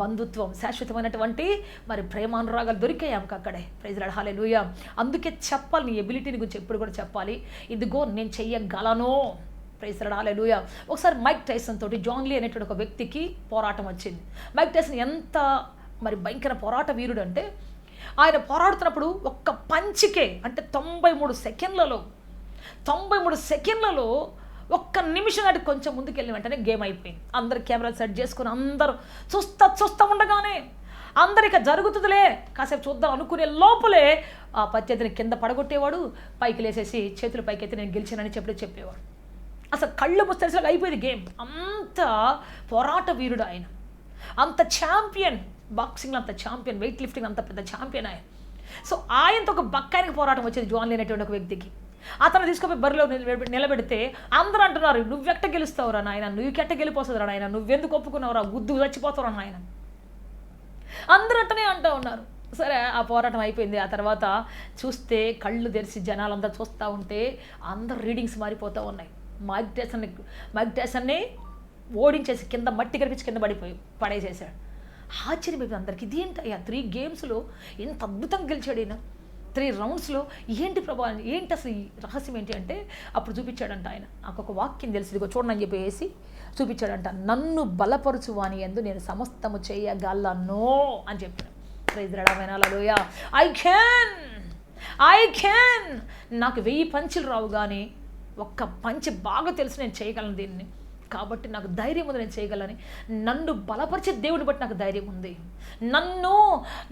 బంధుత్వం, శాశ్వతమైనటువంటి మరి ప్రేమానురాగాలు దొరికాయి ఆమెకు అక్కడే. ప్రైజ్ లార్డ్, హల్లెలూయా. అందుకే చెప్పాలి, నీ ఎబిలిటీని గురించి ఎప్పుడు కూడా చెప్పాలి. ఇదిగో నేను చెయ్యగలను. ప్రైజ్ లార్డ్, హల్లెలూయా. ఒకసారి మైక్ టైసన్ తోటి జాన్ లీ అనేటువంటి ఒక వ్యక్తికి పోరాటం వచ్చింది. మైక్ టైసన్ ఎంత మరి భయంకర పోరాట వీరుడు అంటే, ఆయన పోరాడుతున్నప్పుడు ఒక్క పంచికే అంటే 93 సెకండ్లలో ఒక్క నిమిషం నాటి కొంచెం ముందుకెళ్ళిన వెంటనే గేమ్ అయిపోయింది. అందరు కెమెరా సెట్ చేసుకుని అందరూ చూస్తా ఉండగానే అందరిక జరుగుతుందిలే కాసేపు చూద్దాం అనుకునే లోపలే ఆ ప్రత్యర్థిని కింద పడగొట్టేవాడు, పైకి లేసేసి చేతులు పైకెత్తి నేను గెలిచానని చెప్పేవాడు. అసలు కళ్ళు ముస్తరిసలాగా అయిపోయింది గేమ్. అంత పోరాట వీరుడు ఆయన, అంత ఛాంపియన్, బాక్సింగ్లో అంత ఛాంపియన్, వెయిట్ లిఫ్టింగ్ అంత పెద్ద ఛాంపియన్ ఆయన. సో ఆయనతో ఒక బక్కానికి పోరాటం వచ్చేది జాన్ లీ అనేటువంటి ఒక వ్యక్తికి. అతను తీసుకుపోయి బరిలో నిలబెడితే అందరూ అంటున్నారు, నువ్వెట్ట గెలుస్తావురా నాయన, నువ్వుకెట్ట గెలిపోతుందిరా నాయన, నువ్వెందుకు ఒప్పుకున్నావురా, గుద్దు చచ్చిపోతావురా నాయన, అందరూ అట్టనే అంటూ ఉన్నారు. సరే ఆ పోరాటం అయిపోయింది. ఆ తర్వాత చూస్తే కళ్ళు తెరిచి జనాలందరూ చూస్తూ ఉంటే అందరు రీడింగ్స్ మారిపోతూ ఉన్నాయి. మైక్ టైసన్ని ఓడించేసి కింద మట్టి కనిపించి కింద పడేసేసాడు. ఆశ్చర్యమైపోయింది అందరికి. ఇదేంటయ్యా 3 గేమ్స్లో ఎంత అద్భుతంగా గెలిచాడు ఈయన, 3 రౌండ్స్లో ఏంటి ప్రభావం, ఏంటి అసలు ఈ రహస్యం ఏంటి అంటే అప్పుడు చూపించాడంట ఆయన. నాకు ఒక వాక్యం తెలిసి ఇదిగో చూడండి అని చెప్పేసి చూపించాడంట. నన్ను బలపరుచు వాని యందు నేను సమస్తము చేయగలను అని చెప్పాడు. Praise lord, hallelujah. I can నాకు 1000 పంచులు రావు కానీ ఒక్క పంచి బాగా తెలుసు నేను చేయగలను దీన్ని, కాబట్టి నాకు ధైర్యం ఉంది నేను చేయగలని. నన్ను బలపరిచే దేవుడిని బట్టి నాకు ధైర్యం ఉంది, నన్ను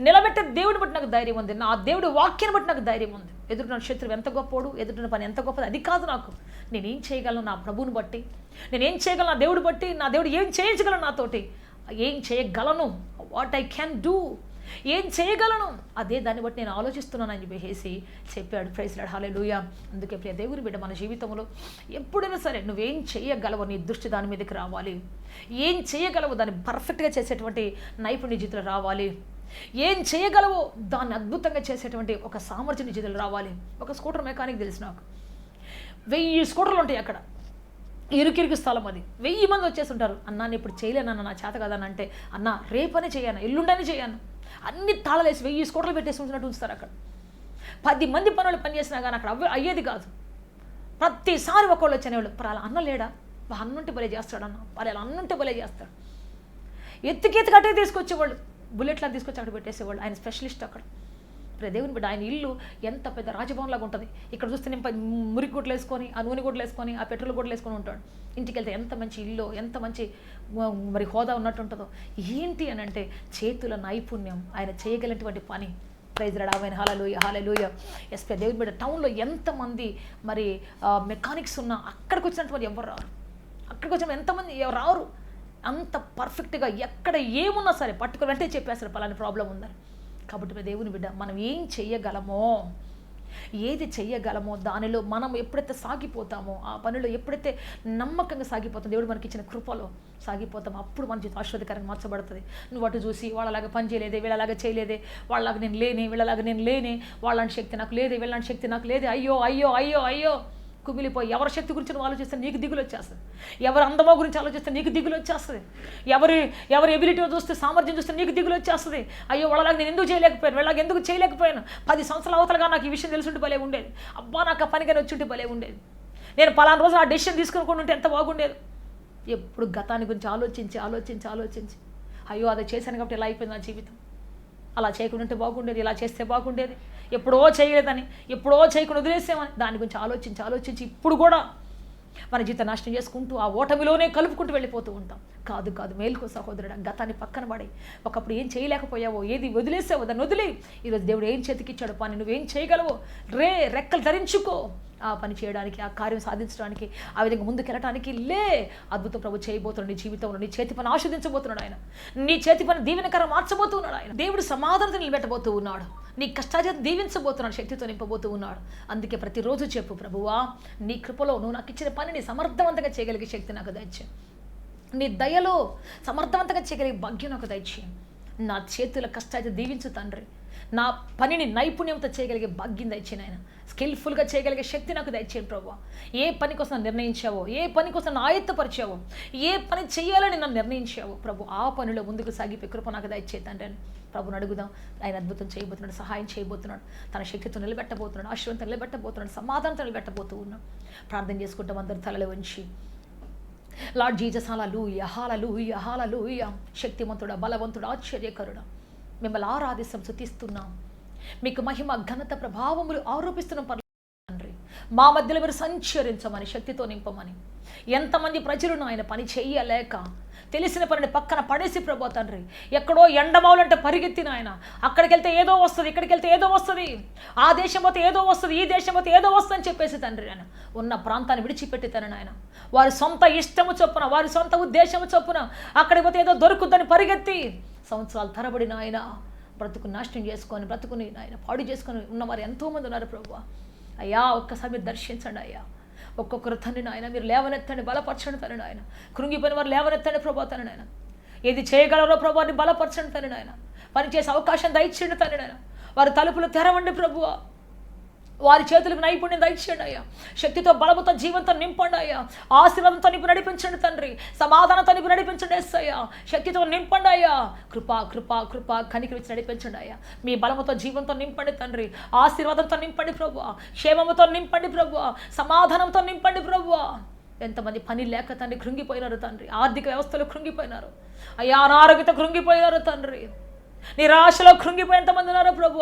నిలబెట్టే దేవుడిని బట్టి నాకు ధైర్యం ఉంది, నా దేవుడి వాక్యాన్ని బట్టి నాకు ధైర్యం ఉంది. ఎదురున్న శత్రువు ఎంత గొప్పోడు, ఎదురున్న పని ఎంత గొప్పది అది కాదు, నాకు నేనేం చేయగలను నా ప్రభువుని బట్టి, నేనేం చేయగలను నా దేవుడు బట్టి, నా దేవుడు ఏం చేయించగలను నాతోటి, ఏం చేయగలను, వాట్ ఐ క్యాన్ డూ, ఏం చేయగలను అదే దాన్ని బట్టి నేను ఆలోచిస్తున్నానని చెప్పేసి చెప్పాడు. ప్రైజ్ లార్డ్, హల్లెలూయా. అందుకే ప్రియ దేవుని బిడ్డ, మన జీవితంలో ఎప్పుడైనా సరే నువ్వేం చేయగలవో నీ దృష్టి దాని మీదకి రావాలి. ఏం చేయగలవో దాన్ని పర్ఫెక్ట్గా చేసేటువంటి నైపుణ్య జీవితంలో రావాలి. ఏం చేయగలవో దాన్ని అద్భుతంగా చేసేటువంటి ఒక సామర్థ్య జీవితంలో రావాలి. ఒక స్కూటర్ మెకానిక్ తెలిసి నాకు 1000 స్కూటర్లు ఉంటాయి అక్కడ, ఇరుకిరికి స్థలం అది, 1000 మంది వచ్చేస్తుంటారు. అన్నా నేను ఇప్పుడు చేయలేనన్న, నా చేత కదని అంటే, అన్న రేపనే చేయను, ఎల్లుండని చేయను, అన్ని తాళలేసి 1000 స్కూటర్లు పెట్టేసి ఉంచినట్టు ఉంచుతారు అక్కడ. 10 మంది పనులు పనిచేసినా కానీ అక్కడ అయ్యేది కాదు. ప్రతిసారి ఒకళ్ళు వచ్చేవాళ్ళు, అలా అన్న లేడా, అన్నుంటే భలే చేస్తాడన్న, వాళ్ళు అలా అన్నుంటే భలే చేస్తాడు, ఎత్తుకెత్తి కట్టే తీసుకొచ్చేవాళ్ళు, బుల్లెట్లా తీసుకొచ్చి అక్కడ పెట్టేసేవాళ్ళు. ఆయన స్పెషలిస్ట్ అక్కడ. దేవుని బిడ్డ, ఆయన ఇల్లు ఎంత పెద్ద రాజభవన్లాగా ఉంటుంది. ఇక్కడ చూస్తే నేను మురికి గుడ్లు వేసుకొని, ఆ నూనె గుడ్లు వేసుకొని, ఆ పెట్రోల్ గుడ్లు వేసుకొని ఉంటాడు. ఇంటికి వెళ్తే ఎంత మంచి ఇల్లు, ఎంత మంచి మరి హోదా ఉన్నట్టు ఉంటుందో. ఏంటి అని అంటే చేతుల నైపుణ్యం, ఆయన చేయగలిగినటువంటి పని. ప్రైజ్ లార్డ్, ఆమేన్, హల్లెలూయా, హల్లెలూయా. ఎస్ దేవుని బిడ్డ, టౌన్లో ఎంతమంది మరి మెకానిక్స్ ఉన్నా అక్కడికి వచ్చినటువంటి ఎవరు రారు, అక్కడికి వచ్చిన ఎంతమంది ఎవరు రారు. అంత పర్ఫెక్ట్గా ఎక్కడ ఏమున్నా సరే పట్టుకుని వెంటనే చెప్పేస్తారు పలాని ప్రాబ్లం ఉందని. కాబట్టి దేవుని బిడ్డ, మనం ఏం చెయ్యగలమో, ఏది చెయ్యగలమో దానిలో మనం ఎప్పుడైతే సాగిపోతామో, ఆ పనిలో ఎప్పుడైతే నమ్మకంగా సాగిపోతాం, దేవుడు మనకి ఇచ్చిన కృపలో సాగిపోతాం, అప్పుడు మన జీవితం ఆశీర్వాదకరంగా మార్చబడుతుంది. నువ్వు అటు చూసి వాళ్ళలాగా పని చేయలేదే, వీళ్ళలాగా చేయలేదే, వాళ్ళలాగా నేను లేనే, వీళ్ళలాగా నేను లేనే, వాళ్ళంటి శక్తి నాకు లేదే, వీళ్ళంటి శక్తి నాకు లేదే, అయ్యో అయ్యో అయ్యో అయ్యో కుమిలిపోయి ఎవరి శక్తి గురించి నువ్వు ఆలోచిస్తే నీకు దిగులు వచ్చేస్తుంది, ఎవరి అందమో గురించి ఆలోచిస్తే నీకు దిగులు వచ్చేస్తుంది, ఎవరి ఎబిలిటీ చూస్తే, సామర్థ్యం చూస్తే నీకు దిగులు వచ్చేస్తుంది. అయ్యో వాళ్ళలాగా నేను ఎందుకు చేయలేకపోయాను, వీళ్ళలాగా ఎందుకు చేయలేకపోయాను, 10 సంవత్సరాల అవతలగా నాకు ఈ విషయం తెలుసుంటే భలే ఉండేది, అబ్బా నాకు ఆ పనికని వచ్చుంటే భలే ఉండేది, నేను పలానా రోజు ఆ డెసిషన్ తీసుకుని ఉంటే ఎంత బాగుండేది. ఎప్పుడు గతాన్ని గురించి ఆలోచించి అయ్యో అది చేశాను కాబట్టి ఇలా అయిపోయింది నా జీవితం, అలా చేయకుండా ఉంటే బాగుండేది, ఇలా చేస్తే బాగుండేది, ఎప్పుడో చేయలేదని, ఎప్పుడో చేయకుండా వదిలేసామని దాని గురించి ఆలోచించి ఇప్పుడు కూడా మన జీవితం నాశనం చేసుకుంటూ ఆ ఓటమిలోనే కలుపుకుంటూ వెళ్ళిపోతూ ఉంటాం. కాదు కాదు, మేలుకో సహోదరుడా. గతాన్ని పక్కన పడి, ఒకప్పుడు ఏం చేయలేకపోయావో, ఏది వదిలేసావో దాన్ని వదిలి, ఈరోజు దేవుడు ఏం చేతికిచ్చాడు పని, నువ్వేం చేయగలవో రెక్కలు ధరించుకో. ఆ పని చేయడానికి, ఆ కార్యం సాధించడానికి, ఆ విధంగా ముందుకెళ్ళటానికి అద్భుతం ప్రభు చేయబోతున్నాడు. నీ జీవితంలో నీ చేతి పని ఆస్వాదించబోతున్నాడు ఆయన. నీ చేతి పని దీవెనకరం మార్చబోతున్నాడు ఆయన. దేవుడు సమాధానం నిలబెట్టబోతూ ఉన్నాడు. నీ కష్టాజీతం దీవించబోతున్నాడు, శక్తితో నింపబోతూ ఉన్నాడు. అందుకే ప్రతిరోజు చెప్పు, ప్రభువా నీ కృపలో నువ్వు నాకు ఇచ్చిన పనిని సమర్థవంతంగా చేయగలిగే శక్తి నాకు దయచేయి. నీ దయలో సమర్థవంతంగా చేయగలిగే భాగ్యం నాకు దయచేయి. నా చేతుల కష్టాజీతం దీవించు తండ్రి. నా పనిని నైపుణ్యంతో చేయగలిగే భాగ్యం దయచేయి ఆయన. స్కిల్ఫుల్గా చేయగలిగే శక్తి నాకు దయచేయండి ప్రభు. ఏ పని కోసం నిర్ణయించావో, ఏ పని కోసం ఆయుత్తపరిచావో, ఏ పని చేయాలని నన్ను నిర్ణయించావో ప్రభు, ఆ పనిలో ముందుకు సాగిపోయి కృప నాకు దయచేయి తండ్రి అని ప్రభుని అడుగుదాం. ఆయన అద్భుతం చేయబోతున్నాడు, సహాయం చేయబోతున్నాడు, తన శక్తితో నిలబెట్టబోతున్నాడు, ఆశీర్వాదంతో నిలబెట్టబోతున్నాడు, సమాధానంతో నిలబెట్టబోతూ ఉన్నాం. ప్రార్థన చేసుకుంటాం అందరు తలలు వంచి. లార్డ్ జీసస్, హల్లెలూయా హల్లెలూయా హల్లెలూయా. శక్తిమంతుడా, బలవంతుడా, ఆశ్చర్యకరుడా, మిమ్మల్ని ఆరాధిస్తాం, స్తుతిస్తున్నాం. మీకు మహిమ, ఘనత, ప్రభావములు ఆరోపిస్తున్నాం తండ్రి. మా మధ్యలో మీరు సంచరించమని, శక్తితో నింపమని. ఎంతమంది ప్రజలను ఆయన పని చెయ్యలేక తెలిసిన పనిని పక్కన పడేసి ప్రభు తండ్రి, ఎక్కడో ఎండమావులంటే పరిగెత్తిన ఆయన, అక్కడికి వెళ్తే ఏదో వస్తుంది, ఇక్కడికి వెళ్తే ఏదో వస్తుంది, ఆ దేశం పోతే ఏదో వస్తుంది, ఈ దేశం పోతే ఏదో వస్తుంది అని చెప్పేసి తండ్రి ఆయన ఉన్న ప్రాంతాన్ని విడిచిపెట్టి తనని ఆయన వారి సొంత ఇష్టము చొప్పున, వారి సొంత ఉద్దేశము చొప్పున అక్కడికి పోతే ఏదో దొరుకుద్దని పరిగెత్తి సంవత్సరాలు తరబడిన ఆయన బ్రతుకు నాశనం చేసుకొని, బ్రతుకుని ఆయన పాడు చేసుకొని ఉన్నవారు ఎంతోమంది ఉన్నారు ప్రభు. అయ్యా ఒక్కసారి మీరు దర్శించండి అయ్యా. ఒక్కొక్కరు తండ్రిని ఆయన మీరు లేవనెత్తండి, బలపరచండి తండ్రిని ఆయన. కృంగిపోయిన వారు లేవనెత్తండి ప్రభు తండ్రిని ఆయన. ఏది చేయగలరో ప్రభువాన్ని బలపరచండి తండ్రిని ఆయన. పనిచేసే అవకాశం దయచేయండి తండ్రిని ఆయన. వారి తలుపులు తెరవండి ప్రభువా. వారి చేతులకు నైపుణ్యం దయచేయండి అయ్యా. శక్తితో, బలముతో, జీవంతో నింపండి అయ్యా. ఆశీర్వాదంతో నింపి నడిపించండి తండ్రి. సమాధానంతో నింపి నడిపించండి అయ్యా. శక్తితో నింపండి అయ్యా. కృప కృప కృప కనికరించి నడిపించండి అయ్యా. మీ బలముతో, జీవంతో నింపండి తండ్రి. ఆశీర్వాదంతో నింపండి ప్రభువా. క్షేమముతో నింపండి ప్రభువా. సమాధానంతో నింపండి ప్రభువా. ఎంతమంది పని లేక తండ్రి కృంగిపోయినారు తండ్రి. ఆర్థిక వ్యవస్థలో కృంగిపోయినారు అయ్యా. అనారోగ్యత కృంగిపోయినారు తండ్రి. నిరాశలో కృంగిపోయి ఎంతమంది ఉన్నారు ప్రభు.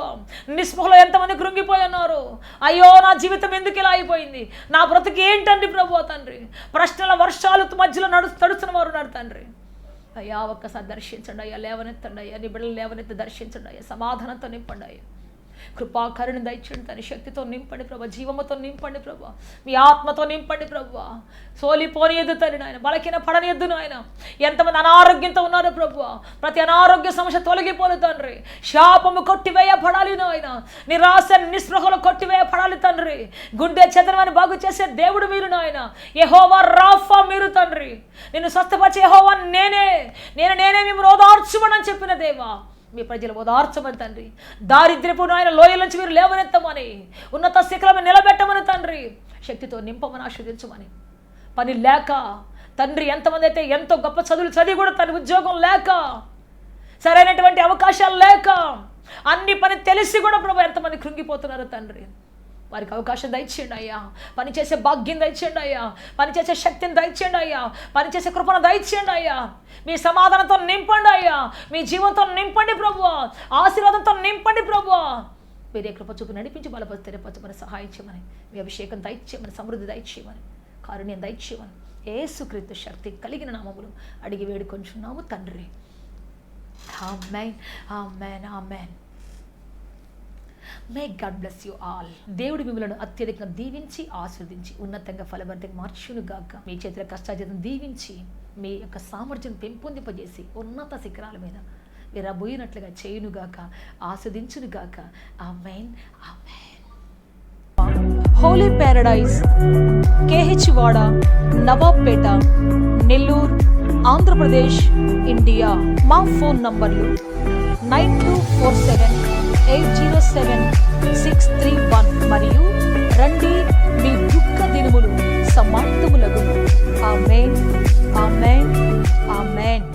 నిస్పృహలో ఎంతమంది కృంగిపోయి ఉన్నారు. అయ్యో నా జీవితం ఎందుకు ఇలా అయిపోయింది, నా బ్రతుకు ఏంటండి ప్రభు తండ్రి. ప్రశ్నల వర్షాలు మధ్యలో తడుస్తున్న వారు ఉన్నారు తండ్రి. అయ్యా ఒక్కసారి దర్శించండి అయ్యా. లేవనెత్తండి అయ్యా. నీ బిడ్డలు లేవనెత్తి దర్శించండి అయ్యా. సమాధానంతో నింపండి అయ్యా. కృపాకరుని దయచేయండి తన శక్తితో నింపండి ప్రభా. జీవముతో నింపండి ప్రభా. మీ ఆత్మతో నింపండి ప్రభా. సోలిపోని ఎద్దు తల్లి నాయన, బలకిన పడని ఎద్దు నాయన. ఎంతమంది అనారోగ్యంతో ఉన్నారు ప్రభు. ప్రతి అనారోగ్య సమస్య తొలగిపోను తండ్రి. శాపము కొట్టివేయబడాలి నాయన. నిరాశ నిస్పృహలు కొట్టివేయబడాలి తండ్రి. గుండె చెదరమని బాగు చేసే దేవుడు మీరు నాయన. యెహోవా రాఫా మీరు తండ్రి. నిన్ను స్వస్థపరిచే యెహోవా నేనే మిమ్మల్ని ఓదార్చుమని చెప్పిన దేవా, మీ ప్రజలు ఓదార్చమని తండ్రి. దారిద్ర్యపు నాయన లోయల నుంచి మీరు లేవనెత్తమని, ఉన్నత శిఖరము నిలబెట్టమని తండ్రి. శక్తితో నింపమని, ఆశీర్వదించమని. పని లేక తండ్రి ఎంతమంది అయితే ఎంతో గొప్ప చదువులు చదివి కూడా తన ఉద్యోగం లేక, సరైనటువంటి అవకాశాలు లేక, అన్ని పని తెలిసి కూడా ప్రభు ఎంతమంది కృంగిపోతున్నారు తండ్రి. వారికి అవకాశం దయచేయండి అయ్యా. పనిచేసే భాగ్యం దయచేయండి అయ్యా. పనిచేసే శక్తిని దయచేయండి అయ్యా. పనిచేసే కృపను దయచేయండి అయ్యా. మీ సమాధానంతో నింపండి అయ్యా. మీ జీవంతో నింపండి ప్రభువా. ఆశీర్వాదంతో నింపండి ప్రభువా. వేరే కృప చూపు నడిపించి బలపరిచి తెరపరచమని, సహాయం చేయమని, మీ అభిషేకం దయచేయమని, సమృద్ధి దయచేయమని, కారుణ్యం దయచేయమని యేసుక్రీస్తు శక్తి కలిగిన నామములు అడిగి వేడుకొంచున్నాము తండ్రి. Amen amen amen. May God bless you all. దేవుడు మిమ్మల్ని అత్యధికంగా దీవించి, ఆస్వాదించి, ఉన్నతంగా ఫలవంతంగా మార్చును గాక. మీ చేతుల కష్టాజీతం దీవించి, మీ యొక్క సామర్థ్యం పెంపొందింపజేసి, ఉన్నత శిఖరాల మీద మీరు అబోయినట్లుగా చేయునుగాక, ఆస్వాదించునుగాక. ఆమేన్ ఆమేన్. హోలీ ప్యారడైజ్, కేహెచ్ వాడ, నవాబ్పేట, నెల్లూరు, ఆంధ్రప్రదేశ్, ఇండియా. మా ఫోన్ నంబర్లు 9247807631 మరియు రండి, మీ దుఃఖ దినములు సమాప్తములగును. ఆమేన్ ఆమేన్ ఆమేన్.